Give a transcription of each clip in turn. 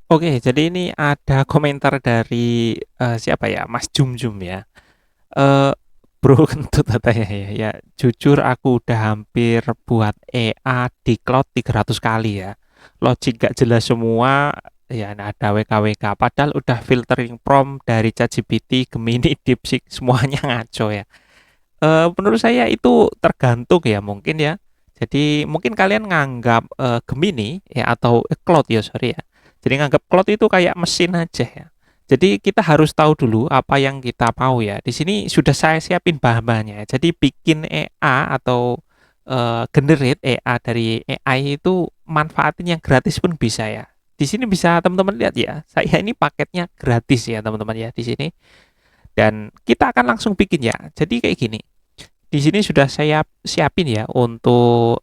Oke, jadi ini ada komentar dari, siapa ya, Mas Jum Jum ya. Eee, "Bro kentut," katanya ya, "ya jujur aku udah hampir buat EA di cloud 300 kali ya. Logik gak jelas semua, ya ada WK-WK, padahal udah filtering prompt dari ChatGPT, Gemini, DeepSeek, semuanya ngaco ya." Menurut saya itu tergantung ya mungkin ya. Jadi mungkin kalian nganggap, Gemini ya atau Claude ya, sorry ya. Jadi nganggap Claude itu kayak mesin aja ya. Jadi kita harus tahu dulu apa yang kita mau ya. Di sini sudah saya siapin bahan-bahannya. Jadi bikin EA atau, generate EA dari AI itu manfaatin yang gratis pun bisa ya. Di sini bisa teman-teman lihat ya, saya ini paketnya gratis ya teman-teman ya di sini. Dan kita akan langsung bikin ya. Jadi kayak gini. Di sini sudah saya siapin ya untuk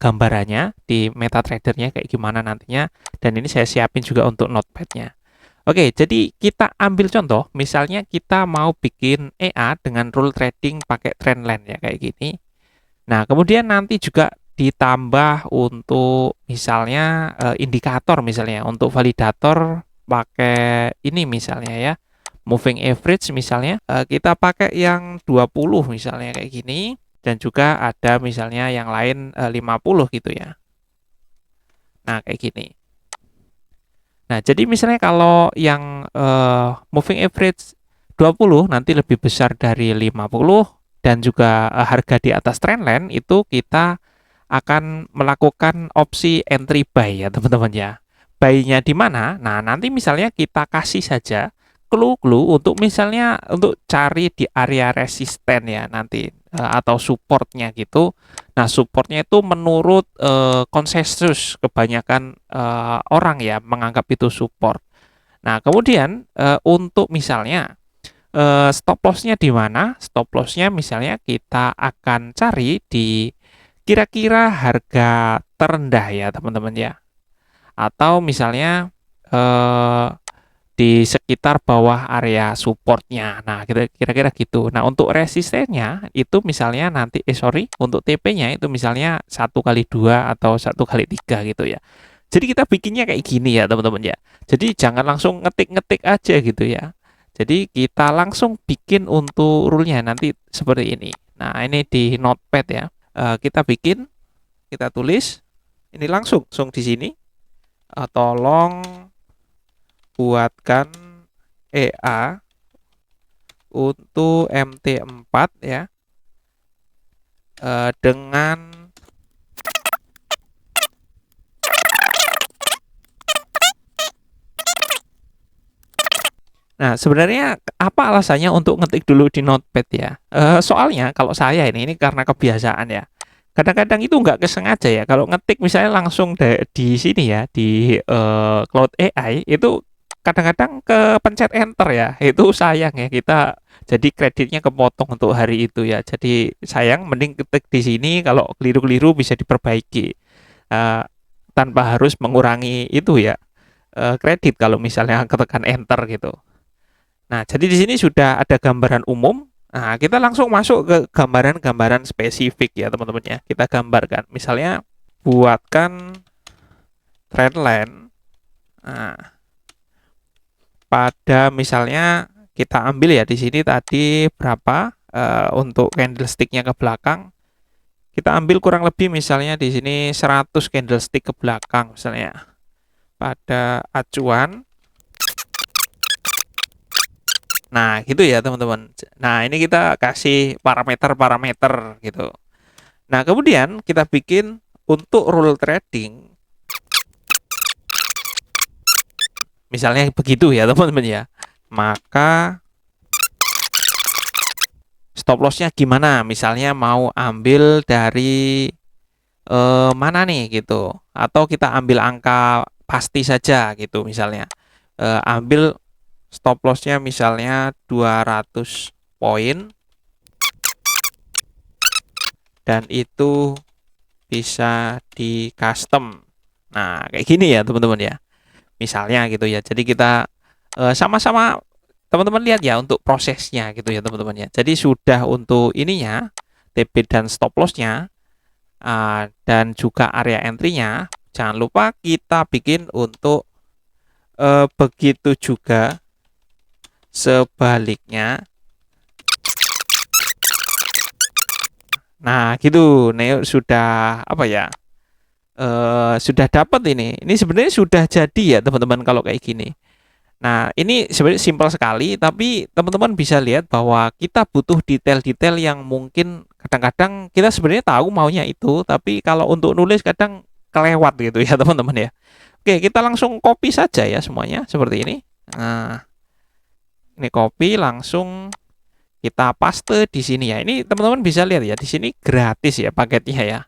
gambarannya di MetaTrader-nya kayak gimana nantinya, dan ini saya siapin juga untuk notepad-nya. Oke, jadi kita ambil contoh, misalnya kita mau bikin EA dengan rule trading pakai trendline ya kayak gini. Nah, kemudian nanti juga ditambah untuk misalnya indikator misalnya untuk validator pakai ini misalnya ya moving average misalnya kita pakai yang 20 misalnya kayak gini, dan juga ada misalnya yang lain 50 gitu ya. Nah, kayak gini. Nah, jadi misalnya kalau yang moving average 20 nanti lebih besar dari 50 dan juga harga di atas trendline, itu kita akan melakukan opsi entry buy ya teman-teman ya. Buy-nya di mana? Nah, nanti misalnya kita kasih saja clue-clue untuk misalnya untuk cari di area resisten ya nanti atau supportnya gitu. Nah, supportnya itu menurut konsensus kebanyakan orang ya menganggap itu support. Nah, kemudian untuk misalnya stop loss-nya di mana? Stop loss-nya misalnya kita akan cari di kira-kira harga terendah ya teman-teman ya. Atau misalnya eh, di sekitar bawah area supportnya. Nah, kira-kira gitu. Nah, untuk resistennya itu misalnya nanti, untuk TP-nya itu misalnya 1 kali 2 atau 1 kali 3 gitu ya. Jadi kita bikinnya kayak gini ya teman-teman ya. Jadi jangan langsung ngetik-ngetik aja gitu ya. Jadi kita langsung bikin untuk rule-nya nanti seperti ini. Nah, ini di notepad ya. Kita bikin, kita tulis, ini langsung di sini. Tolong buatkan EA untuk MT4 ya, dengan nah sebenarnya apa alasannya untuk ngetik dulu di notepad ya? Soalnya kalau saya ini karena kebiasaan ya. Kadang-kadang itu nggak kesengaja ya. Kalau ngetik misalnya langsung di sini ya di Cloud AI itu kadang-kadang kepencet enter ya. Itu sayang ya kita jadi kreditnya kepotong untuk hari itu ya. Jadi sayang mending ketik di sini kalau keliru-keliru bisa diperbaiki uh, tanpa harus mengurangi itu ya kredit kalau misalnya ketekan enter gitu. Nah, jadi di sini sudah ada gambaran umum. Nah, kita langsung masuk ke gambaran-gambaran spesifik ya, teman-teman ya. Kita gambarkan. Misalnya buatkan trendline. Nah, pada misalnya kita ambil ya di sini tadi berapa untuk candlesticknya ke belakang. Kita ambil kurang lebih misalnya di sini 100 candlestick ke belakang misalnya. Pada acuan. Nah, gitu ya teman-teman. Nah, ini kita kasih parameter-parameter gitu. Nah, kemudian kita bikin untuk rule trading, misalnya begitu ya teman-teman ya. Maka stop lossnya gimana? Misalnya mau ambil dari mana nih gitu. Atau kita ambil angka pasti saja gitu misalnya. Ambil stop lossnya misalnya 200 poin. Dan itu bisa di custom. Nah, kayak gini ya teman-teman ya. Misalnya gitu ya. Jadi kita sama-sama teman-teman lihat ya untuk prosesnya gitu ya teman-teman ya. Jadi sudah untuk ininya TP dan stop lossnya dan juga area entry-nya. Jangan lupa kita bikin untuk Begitu juga sebaliknya. Nah, gitu. Neo sudah apa ya? Sudah dapat ini. Ini sebenarnya sudah jadi ya, teman-teman, kalau kayak gini. Nah, ini sebenarnya simpel sekali, tapi teman-teman bisa lihat bahwa kita butuh detail-detail yang mungkin kadang-kadang kita sebenarnya tahu maunya itu, tapi kalau untuk nulis kadang kelewat gitu ya, teman-teman ya. Oke, kita langsung copy saja ya semuanya seperti ini. Nah, ini copy langsung kita paste di sini ya. Ini teman-teman bisa lihat ya, di sini gratis ya paketnya ya.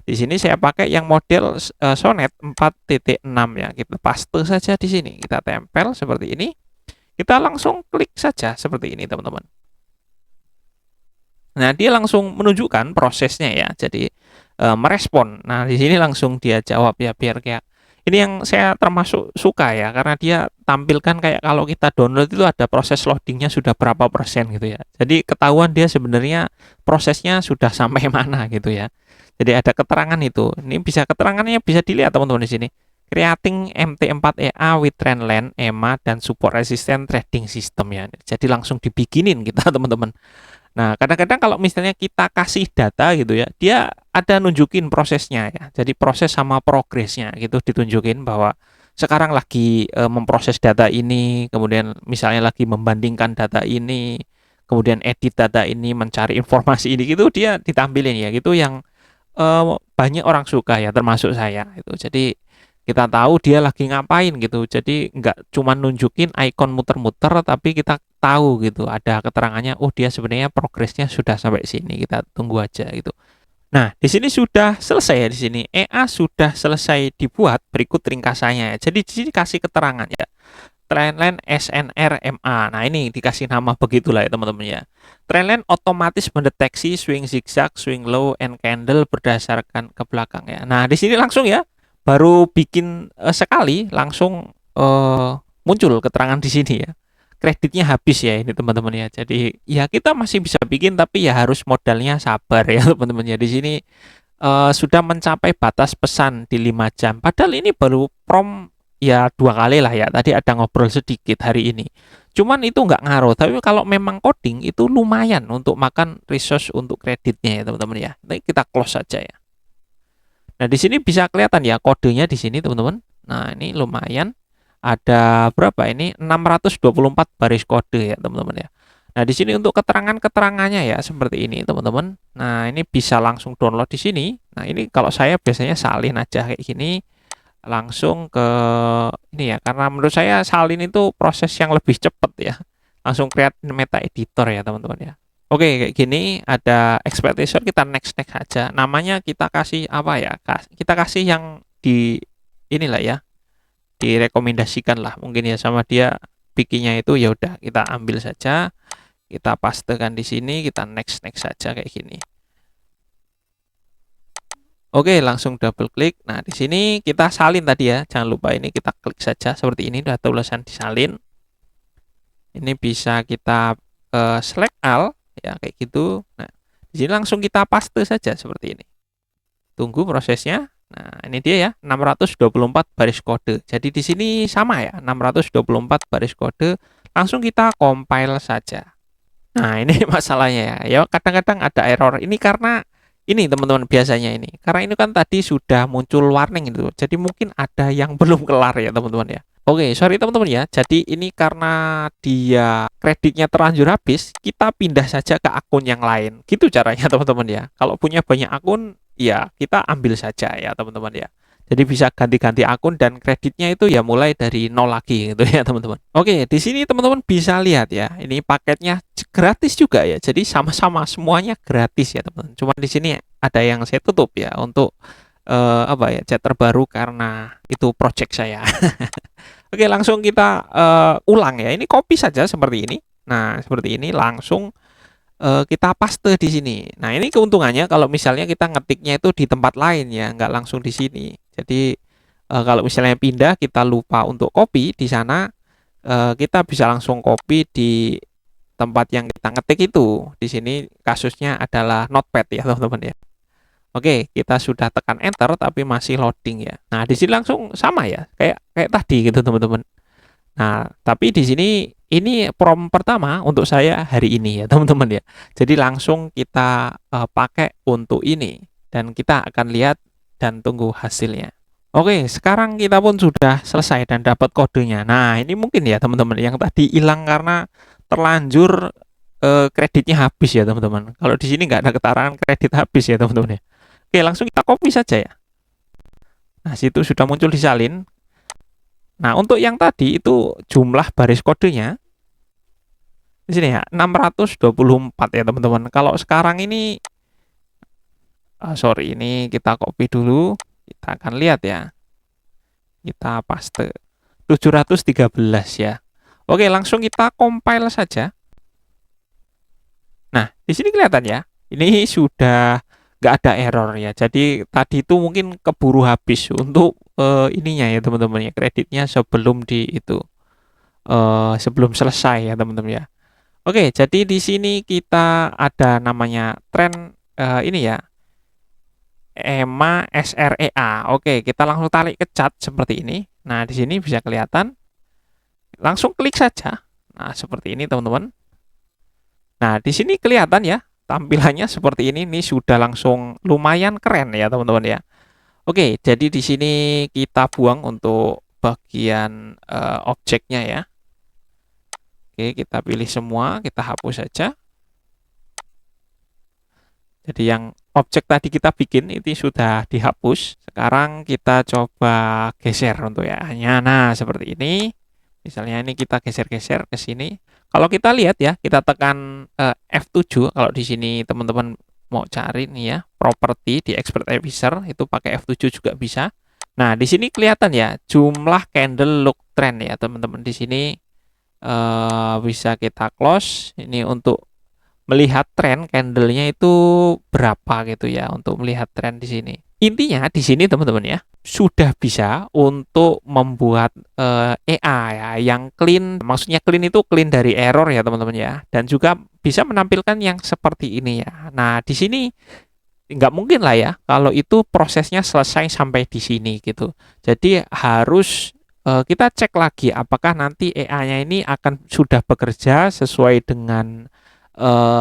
Di sini saya pakai yang model Sonnet 4.6 ya. Kita paste saja di sini. Kita tempel seperti ini. Kita langsung klik saja seperti ini, teman-teman. Nah, dia langsung menunjukkan prosesnya ya. Jadi merespon. Nah, di sini langsung dia jawab ya, biar kayak ini yang saya termasuk suka ya, karena dia tampilkan kayak kalau kita download itu ada proses loadingnya sudah berapa persen gitu ya. Jadi ketahuan dia sebenarnya prosesnya sudah sampai mana gitu ya. Jadi ada keterangan itu. Ini bisa keterangannya bisa dilihat teman-teman di sini. Creating MT4EA with Trendline, EMA, dan support resistant trading system ya. Jadi langsung dibikinin kita teman-teman. Nah, kadang-kadang kalau misalnya kita kasih data gitu ya, dia ada nunjukin prosesnya ya. Jadi proses sama progresnya gitu ditunjukin bahwa sekarang lagi memproses data ini, kemudian misalnya lagi membandingkan data ini, kemudian edit data ini, mencari informasi ini gitu dia ditampilin ya. Gitu yang banyak orang suka ya, termasuk saya itu. Jadi kita tahu dia lagi ngapain gitu. Jadi nggak cuma nunjukin icon muter-muter, tapi kita tahu gitu. Ada keterangannya, oh dia sebenarnya progresnya sudah sampai sini. Kita tunggu aja gitu. Nah, di sini sudah selesai ya di sini. EA sudah selesai dibuat. Berikut ringkasannya ya. Jadi di sini kasih keterangan ya. Trendline SNR MA. Nah, ini dikasih nama begitulah ya teman-teman ya. Trendline otomatis mendeteksi swing zigzag, swing low, and candle berdasarkan ke belakang ya. Nah, di sini langsung ya, baru bikin sekali langsung muncul keterangan di sini ya. Kreditnya habis ya ini teman-teman ya. Jadi ya kita masih bisa bikin, tapi ya harus modalnya sabar ya teman-teman ya. Di sini sudah mencapai batas pesan di 5 jam. Padahal ini baru prom ya 2 kali lah ya. Tadi ada ngobrol sedikit hari ini. Cuman itu nggak ngaruh. Tapi kalau memang coding itu lumayan untuk makan resource untuk kreditnya ya teman-teman ya. Nanti kita close saja ya. Nah, di sini bisa kelihatan ya kodenya di sini teman-teman. Nah, ini lumayan. Ada berapa ini? 624 baris kode ya teman-teman ya. Nah, di sini untuk keterangan-keterangannya ya seperti ini teman-teman. Nah, ini bisa langsung download di sini. Nah, ini kalau saya biasanya salin aja kayak gini langsung ke ini ya, karena menurut saya salin itu proses yang lebih cepat ya. Langsung create meta editor ya teman-teman ya. Oke, kayak gini ada expectation, kita next next aja. Namanya kita kasih apa ya? Kita kasih yang di inilah ya, direkomendasikan lah mungkin ya sama dia bikinnya itu, ya udah kita ambil saja, kita pastekan di sini, kita next next saja kayak gini. Oke, langsung double klik. Nah, di sini kita salin tadi ya. Jangan lupa ini kita klik saja seperti ini, udah tulisan disalin. Ini bisa kita select all ya kayak gitu. Nah, di sini langsung kita paste saja seperti ini. Tunggu prosesnya. Nah, ini dia ya, 624 baris kode. Jadi di sini sama ya, 624 baris kode. Langsung kita compile saja. Nah, ini masalahnya ya. Ya, kadang-kadang ada error. Ini karena ini teman-teman biasanya ini. Karena ini kan tadi sudah muncul warning itu. Jadi mungkin ada yang belum kelar ya, teman-teman ya. Oke, sorry teman-teman ya. Jadi ini karena dia kreditnya terlanjur habis, kita pindah saja ke akun yang lain. Gitu caranya teman-teman ya. Kalau punya banyak akun, ya kita ambil saja ya teman-teman ya. Jadi bisa ganti-ganti akun dan kreditnya itu ya mulai dari nol lagi gitu ya teman-teman. Oke, di sini teman-teman bisa lihat ya. Ini paketnya gratis juga ya. Jadi sama-sama semuanya gratis ya teman-teman. Cuma di sini ada yang saya tutup ya untuk apa ya, chat terbaru karena itu project saya. Oke, langsung kita ulang ya. Ini copy saja seperti ini. Nah, seperti ini langsung kita paste di sini. Nah, ini keuntungannya kalau misalnya kita ngetiknya itu di tempat lain ya, nggak langsung di sini. Jadi kalau misalnya pindah kita lupa untuk copy di sana, kita bisa langsung copy di tempat yang kita ngetik itu. Di sini kasusnya adalah notepad ya, teman-teman ya. Oke, kita sudah tekan enter tapi masih loading ya. Nah, di sini langsung sama ya, kayak tadi gitu teman-teman. Nah, tapi di sini ini prompt pertama untuk saya hari ini ya, teman-teman ya. Jadi langsung kita pakai untuk ini dan kita akan lihat dan tunggu hasilnya. Oke, sekarang kita pun sudah selesai dan dapat kodenya. Nah, ini mungkin ya teman-teman yang tadi hilang karena terlanjur kreditnya habis ya teman-teman. Kalau di sini nggak ada keterangan kredit habis ya teman-teman ya. Oke, langsung kita copy saja ya. Nah, situ sudah muncul di salin. Nah, untuk yang tadi itu jumlah baris kodenya di sini ya 624 ya teman-teman. Kalau sekarang ini sorry, ini kita copy dulu. Kita akan lihat ya. Kita paste 713 ya. Oke, langsung kita compile saja. Nah, di sini kelihatan ya. Ini sudah nggak ada error ya. Jadi tadi itu mungkin keburu habis untuk ininya ya teman-teman ya, kreditnya sebelum di itu sebelum selesai ya teman-teman ya. Oke, jadi di sini kita ada namanya tren ini ya, EMA SREA. Oke, kita langsung tarik ke cat seperti ini. Nah, di sini bisa kelihatan. Langsung klik saja. Nah, seperti ini teman-teman. Nah, di sini kelihatan ya, tampilannya seperti ini. Ini sudah langsung lumayan keren ya teman-teman ya. Oke, jadi di sini kita buang untuk bagian objeknya ya. Oke, kita pilih semua, kita hapus saja. Jadi yang objek tadi kita bikin itu sudah dihapus. Sekarang kita coba geser untuk ya-nya. Nah, seperti ini. Misalnya ini kita geser-geser ke sini. Kalau kita lihat ya, kita tekan F7. Kalau di sini teman-teman mau cari nih ya, properti di Expert Advisor itu pakai F7 juga bisa. Nah, di sini kelihatan ya jumlah candle look trend ya, teman-teman. Di sini bisa kita close. Ini untuk melihat tren candlenya itu berapa gitu ya, untuk melihat tren di sini. Intinya di sini teman-teman ya sudah bisa untuk membuat EA ya yang clean, maksudnya clean itu clean dari error ya teman-teman ya, dan juga bisa menampilkan yang seperti ini ya. Nah, di sini nggak mungkin lah ya kalau itu prosesnya selesai sampai di sini gitu. Jadi harus kita cek lagi apakah nanti EA-nya ini akan sudah bekerja sesuai dengan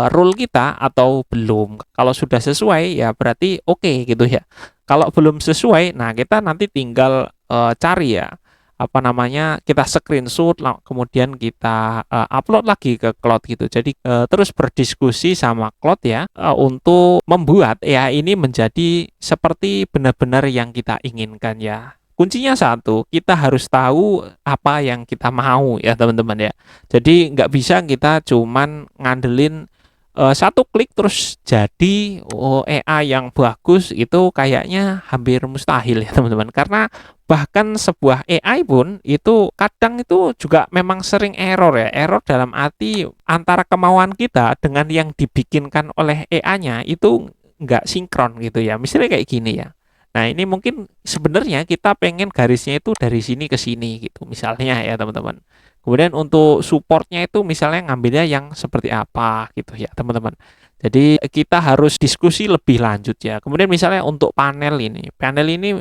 rule kita atau belum. Kalau sudah sesuai ya berarti oke gitu ya. Kalau belum sesuai, nah kita nanti tinggal cari ya apa namanya, kita screenshot kemudian kita upload lagi ke cloud gitu. Jadi terus berdiskusi sama cloud ya untuk membuat ya ini menjadi seperti benar-benar yang kita inginkan ya. Kuncinya satu, kita harus tahu apa yang kita mau ya teman-teman ya. Jadi nggak bisa kita cuman ngandelin satu klik terus jadi AI yang bagus, itu kayaknya hampir mustahil ya teman-teman. Karena bahkan sebuah AI pun itu kadang itu juga memang sering error ya. Error dalam arti antara kemauan kita dengan yang dibikinkan oleh AI-nya itu nggak sinkron gitu ya. Misalnya kayak gini ya. Nah, ini mungkin sebenarnya kita pengen garisnya itu dari sini ke sini gitu, misalnya ya teman-teman. Kemudian untuk supportnya itu misalnya ngambilnya yang seperti apa gitu ya teman-teman. Jadi kita harus diskusi lebih lanjut ya. Kemudian misalnya untuk panel ini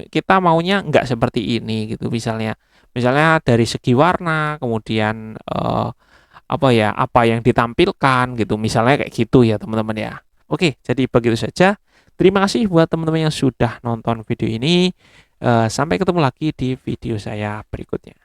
kita maunya nggak seperti ini gitu misalnya. Misalnya dari segi warna, kemudian apa yang ditampilkan gitu, misalnya kayak gitu ya teman-teman ya. Oke, jadi begitu saja. Terima kasih buat teman-teman yang sudah nonton video ini. Sampai ketemu lagi di video saya berikutnya.